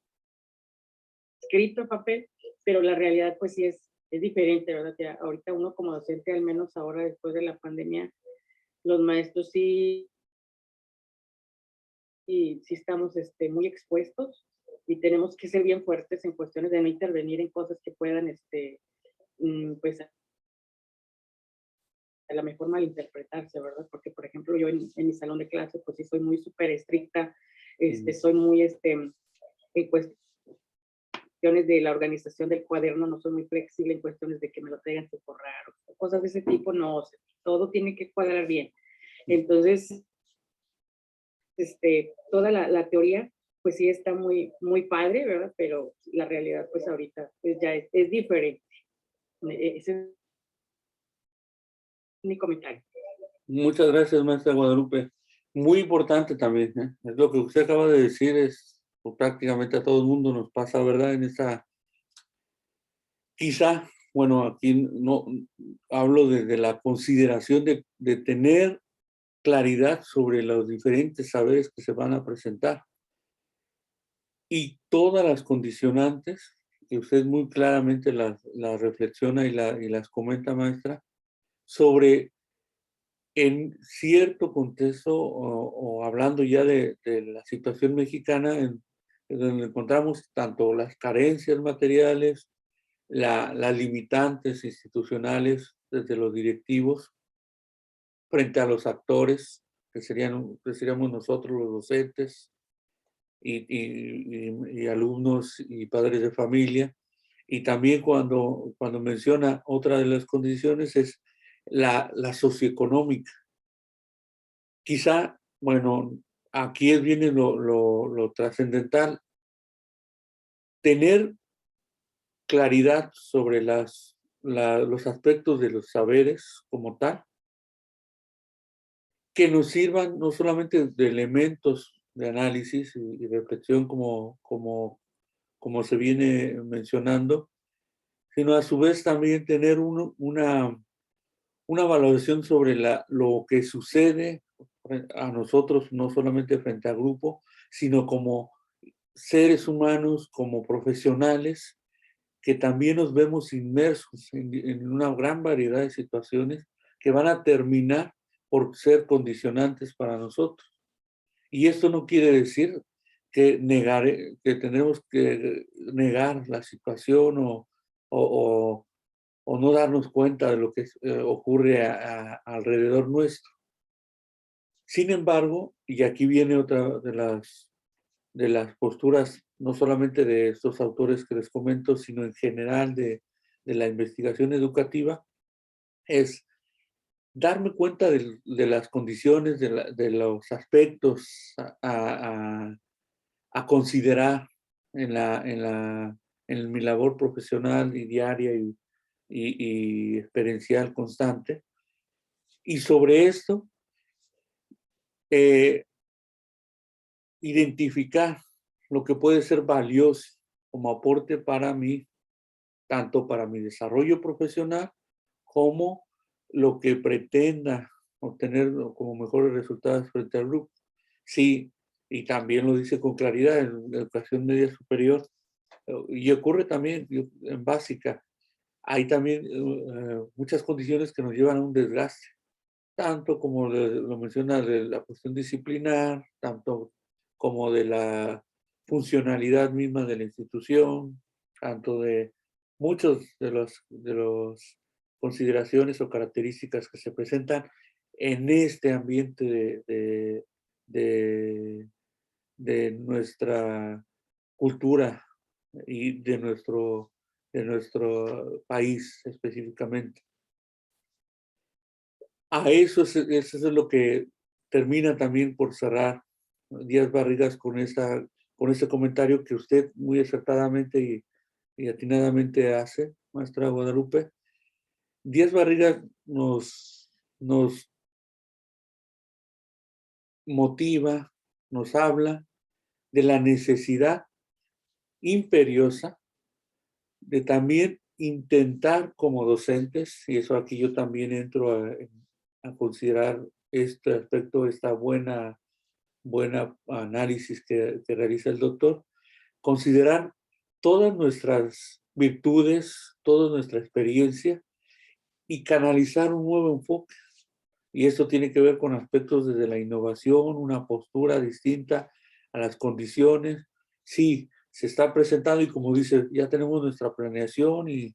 en papel, pero la realidad pues sí es diferente, ¿verdad? Ya ahorita uno como docente, al menos ahora después de la pandemia, los maestros sí, sí estamos muy expuestos y tenemos que ser bien fuertes en cuestiones de no intervenir en cosas que puedan, pues a lo mejor malinterpretarse, ¿verdad? Porque, por ejemplo, yo en mi salón de clase, pues sí soy muy súper estricta, soy muy, en cuestiones de la organización del cuaderno, no soy muy flexible en cuestiones de que me lo traigan por raro, cosas de ese tipo, no, o sea, todo tiene que cuadrar bien. Entonces, toda la teoría, pues sí está muy, muy padre, ¿verdad? Pero la realidad, pues ahorita, pues ya es diferente. Ese es mi comentario. Muchas gracias, maestra Guadalupe. Muy importante también, ¿eh? Es lo que usted acaba de decir, pues, prácticamente a todo el mundo nos pasa, ¿verdad? En esta, quizá, bueno, aquí no hablo desde la consideración de tener claridad sobre los diferentes saberes que se van a presentar y todas las condicionantes que usted muy claramente las reflexiona y las comenta, maestra, sobre en cierto contexto o hablando ya de la situación mexicana en donde encontramos tanto las carencias materiales, las limitantes institucionales desde los directivos frente a los actores que seríamos nosotros los docentes y alumnos y padres de familia. Y también cuando menciona otra de las condiciones es la socioeconómica. Quizá, bueno, aquí viene lo trascendental, tener claridad sobre los aspectos de los saberes como tal, que nos sirvan no solamente de elementos de análisis y reflexión como se viene mencionando, sino a su vez también tener una valoración sobre lo que sucede a nosotros, no solamente frente al grupo, sino como seres humanos, como profesionales, que también nos vemos inmersos en una gran variedad de situaciones que van a terminar por ser condicionantes para nosotros. Y esto no quiere decir que tenemos que negar la situación o, o no darnos cuenta de lo que ocurre alrededor nuestro. Sin embargo, y aquí viene otra de las posturas, no solamente de estos autores que les comento, sino en general de la investigación educativa, es darme cuenta de las condiciones, de los aspectos a considerar en mi labor profesional y diaria y experiencial constante. Y sobre esto, identificar lo que puede ser valioso como aporte para mí, tanto para mi desarrollo profesional como lo que pretenda obtener como mejores resultados frente al grupo. Sí, y también lo dice con claridad en la educación media superior, y ocurre también en básica. Hay también muchas condiciones que nos llevan a un desgaste, tanto como lo menciona de la cuestión disciplinar, tanto como de la funcionalidad misma de la institución, tanto de muchos de los consideraciones o características que se presentan en este ambiente de nuestra cultura y de nuestro país específicamente. A eso es lo que termina también por cerrar Díaz Barrigas con ese comentario que usted muy acertadamente y atinadamente hace, maestra Guadalupe. Díaz Barrigas nos motiva, nos habla de la necesidad imperiosa de también intentar como docentes, y eso aquí yo también entro a considerar este aspecto, esta buena análisis que realiza el doctor, considerar todas nuestras virtudes, toda nuestra experiencia y canalizar un nuevo enfoque. Y esto tiene que ver con aspectos desde la innovación, una postura distinta a las condiciones. Sí, se está presentando y como dice, ya tenemos nuestra planeación y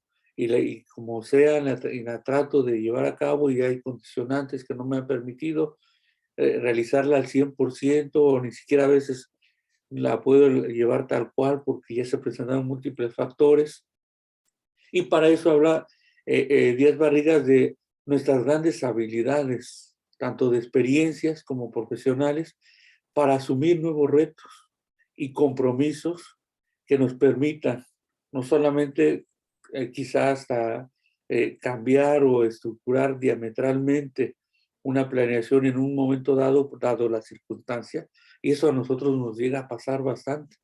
como sea, la trato de llevar a cabo y hay condicionantes que no me han permitido realizarla al 100% o ni siquiera a veces la puedo llevar tal cual porque ya se presentaron múltiples factores. Y para eso habla Díaz Barrigas de nuestras grandes habilidades, tanto de experiencias como profesionales, para asumir nuevos retos y compromisos que nos permitan no solamente quizás hasta cambiar o estructurar diametralmente una planeación en un momento dado, dado la circunstancia, y eso a nosotros nos llega a pasar bastante.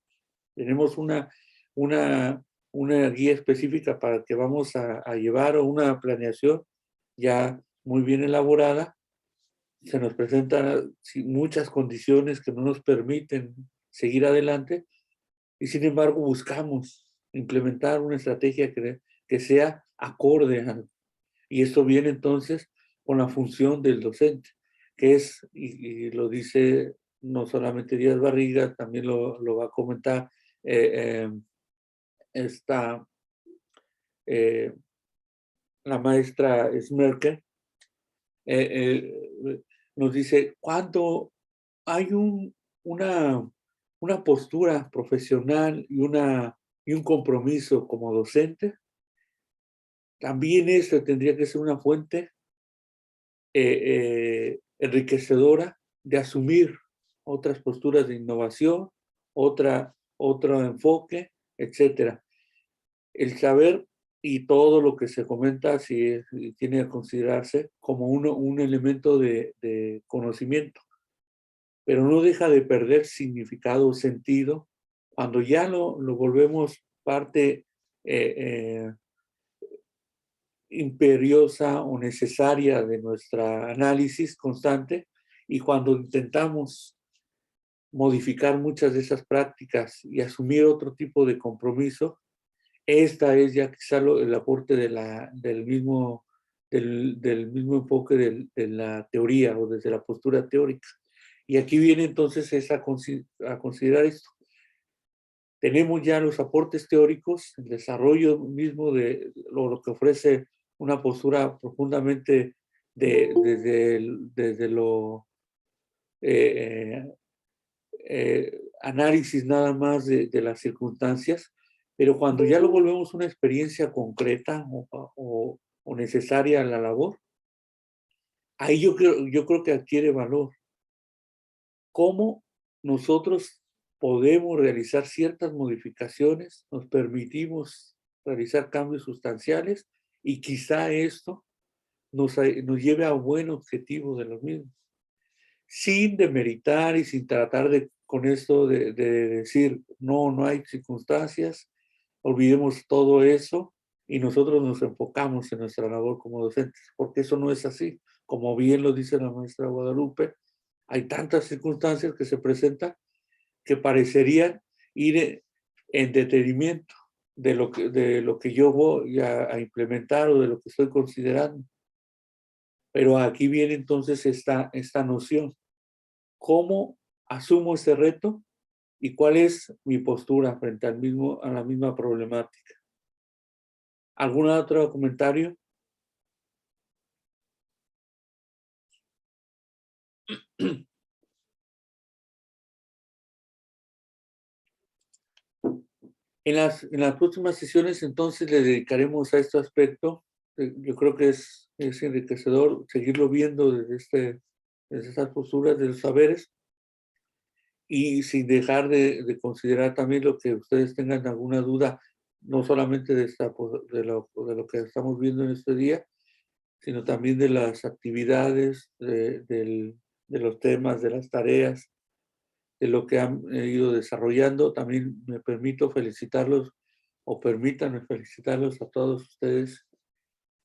Tenemos una, una guía específica para que vamos a llevar o una planeación ya muy bien elaborada. Se nos presentan muchas condiciones que no nos permiten seguir adelante y sin embargo buscamos implementar una estrategia que sea acorde y esto viene entonces con la función del docente, que es, y lo dice no solamente Díaz Barriga, también lo va a comentar eh, esta, la maestra Smerker, nos dice, cuando hay una postura profesional y un compromiso como docente, también esto tendría que ser una fuente enriquecedora de asumir otras posturas de innovación, otro enfoque, etcétera. El saber y todo lo que se comenta si tiene que considerarse como un elemento de conocimiento, pero no deja de perder significado o sentido cuando ya lo volvemos parte imperiosa o necesaria de nuestro análisis constante y cuando intentamos modificar muchas de esas prácticas y asumir otro tipo de compromiso, esta es ya quizá el aporte del mismo enfoque de la teoría o desde la postura teórica. Y aquí viene entonces a considerar esto. Tenemos ya los aportes teóricos, el desarrollo mismo de lo que ofrece una postura profundamente desde lo análisis nada más de las circunstancias, pero cuando ya lo volvemos una experiencia concreta o necesaria a la labor, ahí yo creo que adquiere valor. ¿Cómo nosotros podemos realizar ciertas modificaciones? Nos permitimos realizar cambios sustanciales y quizá esto nos lleve a un buen objetivo de los mismos, sin demeritar y sin tratar con esto de decir, no hay circunstancias, olvidemos todo eso y nosotros nos enfocamos en nuestra labor como docentes, porque eso no es así. Como bien lo dice la maestra Guadalupe, hay tantas circunstancias que se presentan que parecerían ir en detrimento de lo que yo voy a implementar o de lo que estoy considerando. Pero aquí viene entonces esta noción. ¿Cómo asumo este reto y cuál es mi postura frente a la misma problemática? ¿Algún otro comentario? En las próximas sesiones, entonces, le dedicaremos a este aspecto. Yo creo que es enriquecedor seguirlo viendo desde estas posturas de los saberes y sin dejar de considerar también lo que ustedes tengan alguna duda, no solamente de lo que estamos viendo en este día, sino también de las actividades, de los temas, de las tareas, de lo que han ido desarrollando. También me permito felicitarlos, o permítanme felicitarlos a todos ustedes,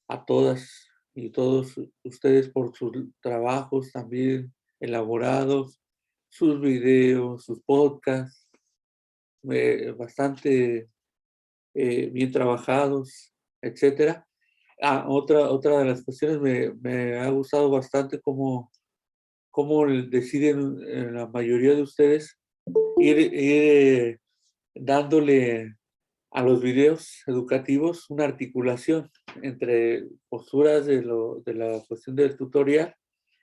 a todas y todos ustedes por sus trabajos también elaborados, sus videos, sus podcasts, bastante bien trabajados, etcétera. Otra de las cuestiones, me ha gustado bastante cómo deciden la mayoría de ustedes ir dándole a los videos educativos una articulación entre posturas de la cuestión del tutorial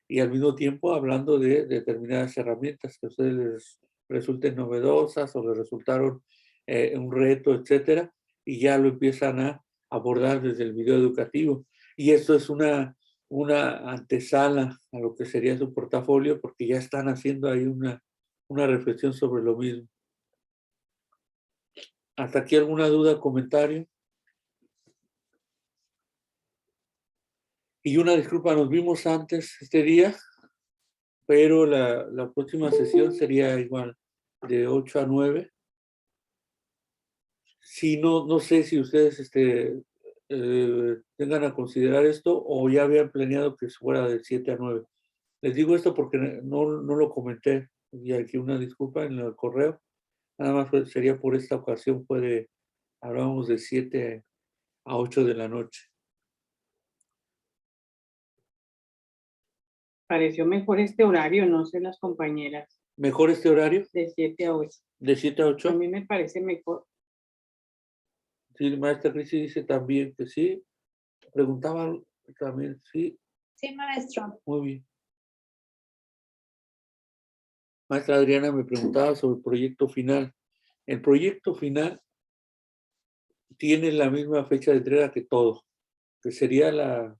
y al mismo tiempo hablando de determinadas herramientas que a ustedes les resulten novedosas o les resultaron un reto, etcétera, y ya lo empiezan a abordar desde el video educativo. Y esto es una antesala a lo que sería su portafolio, porque ya están haciendo ahí una reflexión sobre lo mismo. ¿Hasta aquí alguna duda, comentario? Y una disculpa, nos vimos antes este día, pero la próxima sesión sería igual, de 8 a 9. Si no sé si ustedes tengan a considerar esto o ya habían planeado que fuera de 7 a 9. Les digo esto porque no lo comenté, y aquí una disculpa en el correo. Nada más sería por esta ocasión, hablábamos de 7 a 8 de la noche. Pareció mejor este horario, no sé las compañeras. ¿Mejor este horario? De 7 a 8. ¿De 7 a 8? A mí me parece mejor. Sí, maestra Cristi dice también que sí. Preguntaba también, sí. Sí, maestro. Muy bien. Maestra Adriana me preguntaba sobre el proyecto final. El proyecto final tiene la misma fecha de entrega que todo, que sería la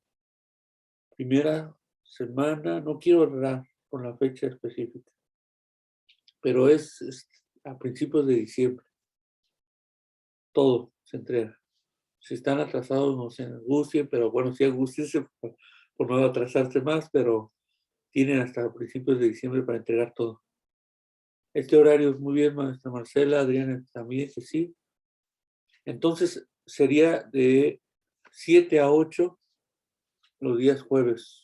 primera semana, no quiero errar con la fecha específica, pero es a principios de diciembre. Todo se entrega. Si están atrasados, no se angustien, pero bueno, sí angústiense por no atrasarse más, pero tienen hasta principios de diciembre para entregar todo. Este horario es muy bien, maestra Marcela, Adriana también, que sí. Entonces, sería de 7 a 8 los días jueves.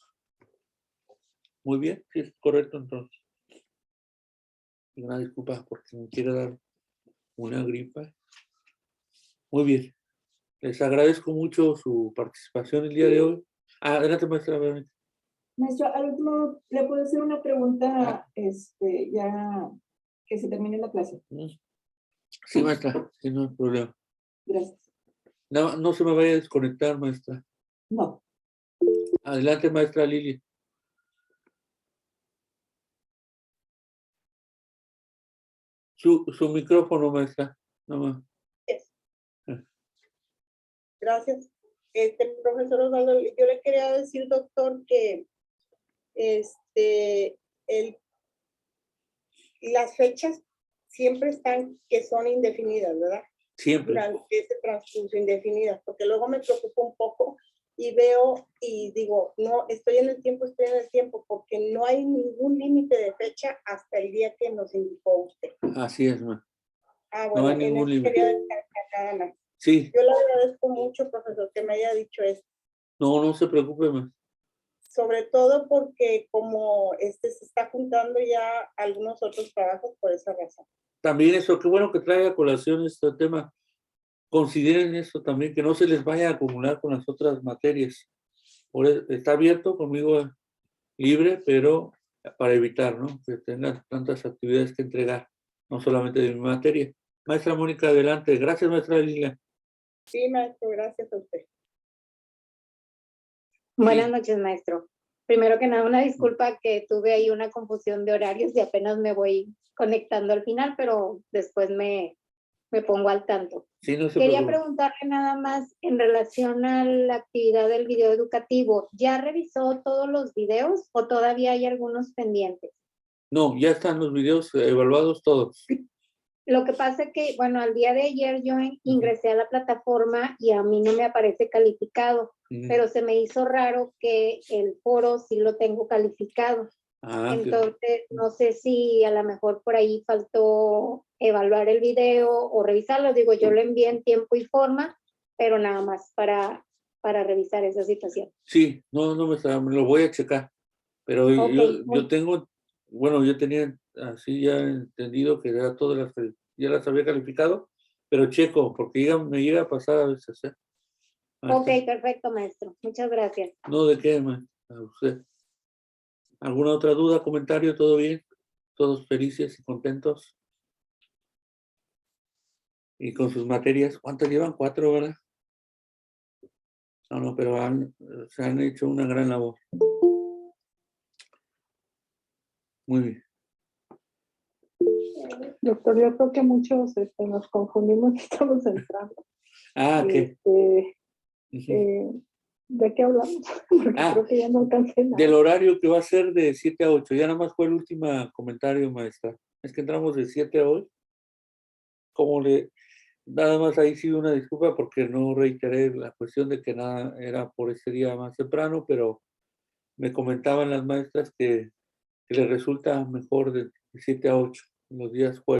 Muy bien, sí, es correcto entonces. Una disculpa porque me quiere dar una gripa. Muy bien. Les agradezco mucho su participación el día de hoy. Adelante, maestra. Maestro, al último, ¿le puedo hacer una pregunta ya que se termine la clase? Sí, maestra, sí, no hay problema. Gracias. No se me vaya a desconectar, maestra. No. Adelante, maestra Lili. Su micrófono, maestra. No más. Gracias. Profesor Osvaldo, yo le quería decir, doctor, que las fechas siempre están que son indefinidas, ¿verdad? Siempre. Durante ese transcurso indefinidas, porque luego me preocupa un poco y veo y digo, no, estoy en el tiempo, porque no hay ningún límite de fecha hasta el día que nos indicó usted. Así es, ma. Bueno, No hay ningún límite. quería destacar nada más. Sí. Yo le agradezco mucho, profesor, que me haya dicho esto. No se preocupe, ma. Sobre todo porque como se está juntando ya algunos otros trabajos por esa razón. También eso, qué bueno que traiga a colación este tema. Consideren eso también, que no se les vaya a acumular con las otras materias. Está abierto conmigo libre, pero para evitar, ¿no? Que tengan tantas actividades que entregar, no solamente de mi materia. Maestra Mónica, adelante. Gracias, maestra Lila. Sí, maestro, gracias a usted. Buenas noches, maestro. Primero que nada, una disculpa que tuve ahí una confusión de horarios y apenas me voy conectando al final, pero después me me pongo al tanto. Sí, no se Quería preocupe. preguntarle nada más en relación a la actividad del video educativo. ¿Ya revisó todos los videos o todavía hay algunos pendientes? No, ya están los videos evaluados todos. Lo que pasa es que, bueno, al día de ayer yo ingresé a la plataforma y a mí no me aparece calificado, Ujú. pero se me hizo raro que el foro sí lo tengo calificado. Ah, Entonces, no sé si a lo mejor por ahí faltó evaluar el video o revisarlo. Digo, yo lo envié en tiempo y forma, pero nada más para revisar esa situación. sí, no me lo voy a checar. Pero Ok, yo tengo, bueno, yo tenía así ya entendido que ya todas ya las había calificado, pero checo, porque me llega a pasar a veces. ok, Maestra. perfecto, maestro. Muchas gracias. No, ¿de qué, maestra? A usted. ¿Alguna otra duda, comentario? ¿Todo bien? ¿Todos felices y contentos? Y con sus materias, ¿cuántas llevan? 4, ¿verdad? No, pero se han hecho una gran labor. Muy bien. Doctor, yo creo que muchos nos confundimos y estamos entrando. Ah, ¿qué? ¿De qué hablamos? Porque Ah, creo que ya no alcancé nada. del horario que va a ser de 7 a 8. Ya nada más fue el último comentario, maestra. Es que entramos de 7 a 8. Nada más ahí sí una disculpa porque no reiteré la cuestión de que nada era por ese día más temprano, pero me comentaban las maestras que les resulta mejor de 7 a 8 los días jueves.